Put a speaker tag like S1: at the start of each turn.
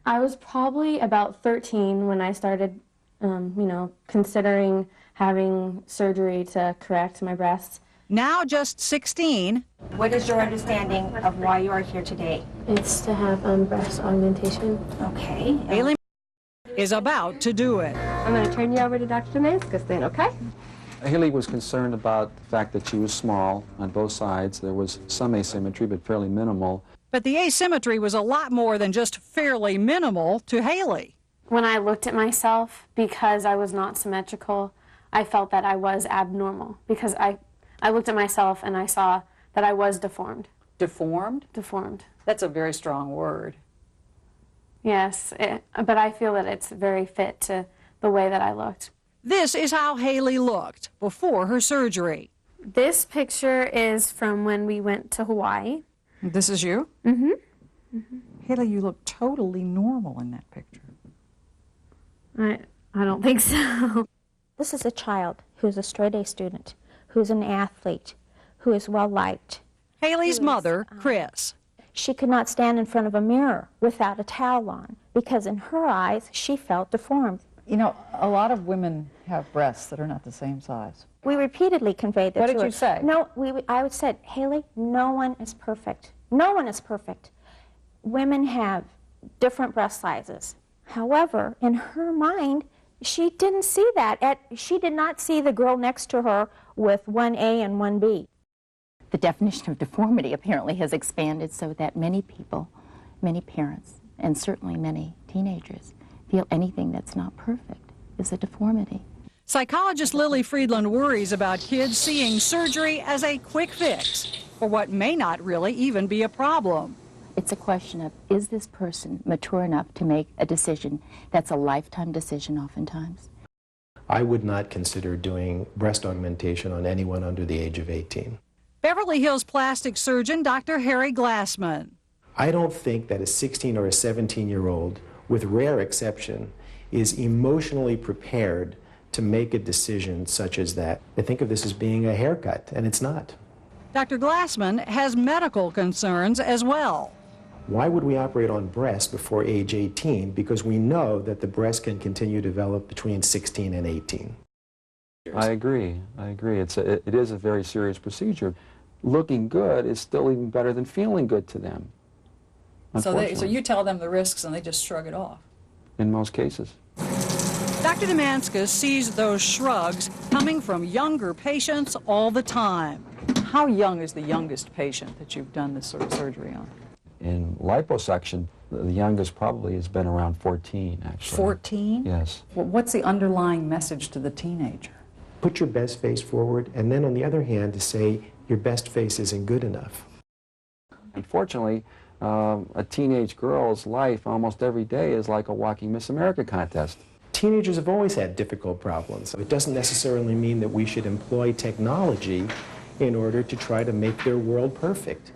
S1: I was probably about 13 when I started, considering having surgery to correct my breasts.
S2: Now just 16.
S3: What is your understanding of why you are here today?
S1: It's to have breast augmentation.
S3: Okay.
S2: Haley is about to do it.
S1: I'm going to turn you over to Dr. Damascus then, okay?
S4: Haley was concerned about the fact that she was small on both sides. There was some asymmetry, but fairly minimal.
S2: But the asymmetry was a lot more than just fairly minimal to Haley.
S1: When I looked at myself, because I was not symmetrical, I felt that I was abnormal. Because I looked at myself and I saw that I was deformed.
S5: Deformed?
S1: Deformed.
S5: That's a very strong word.
S1: Yes, but I feel that it's very fit to the way that I looked.
S2: This is how Haley looked before her surgery.
S1: This picture is from when we went to Hawaii.
S5: This is you?
S1: Mm-hmm. Mm-hmm.
S5: Haley, you look totally normal in that picture.
S1: I don't think so.
S6: This is a child who's a straight-A student, who's an athlete, who is well-liked.
S2: Haley's mother, Chris.
S6: She could not stand in front of a mirror without a towel on because in her eyes she felt deformed.
S5: You know, a lot of women have breasts that are not the same size.
S6: We repeatedly conveyed that
S5: What
S6: to
S5: did
S6: her.
S5: you say?
S6: No, I would say, Haley, no one is perfect. No one is perfect. Women have different breast sizes. However, in her mind, she didn't see that. She did not see the girl next to her with 1A and 1B.
S7: The definition of deformity apparently has expanded so that many people, many parents, and certainly many teenagers feel anything that's not perfect is a deformity.
S2: Psychologist Lily Friedland worries about kids seeing surgery as a quick fix for what may not really even be a problem.
S7: It's a question of, is this person mature enough to make a decision that's a lifetime decision oftentimes?
S8: I would not consider doing breast augmentation on anyone under the age of 18.
S2: Beverly Hills plastic surgeon Dr. Harry Glassman.
S8: I don't think that a 16 or a 17-year-old, with rare exception, is emotionally prepared to make a decision such as that. They think of this as being a haircut, and it's not.
S2: Dr. Glassman has medical concerns as well.
S8: Why would we operate on breast before age 18? Because we know that the breast can continue to develop between 16 and 18.
S4: I agree. It is a very serious procedure. Looking good is still even better than feeling good to them.
S5: So you tell them the risks and they just shrug it off?
S4: In most cases.
S2: Dr. Damascus sees those shrugs coming from younger patients all the time.
S5: How young is the youngest patient that you've done this sort of surgery on?
S4: In liposuction, the youngest probably has been around 14, actually.
S5: 14?
S4: Yes.
S5: Well, what's the underlying message to the teenager?
S8: Put your best face forward, and then on the other hand to say your best face isn't good enough.
S4: Unfortunately, a teenage girl's life almost every day is like a walking Miss America contest.
S8: Teenagers have always had difficult problems. It doesn't necessarily mean that we should employ technology in order to try to make their world perfect.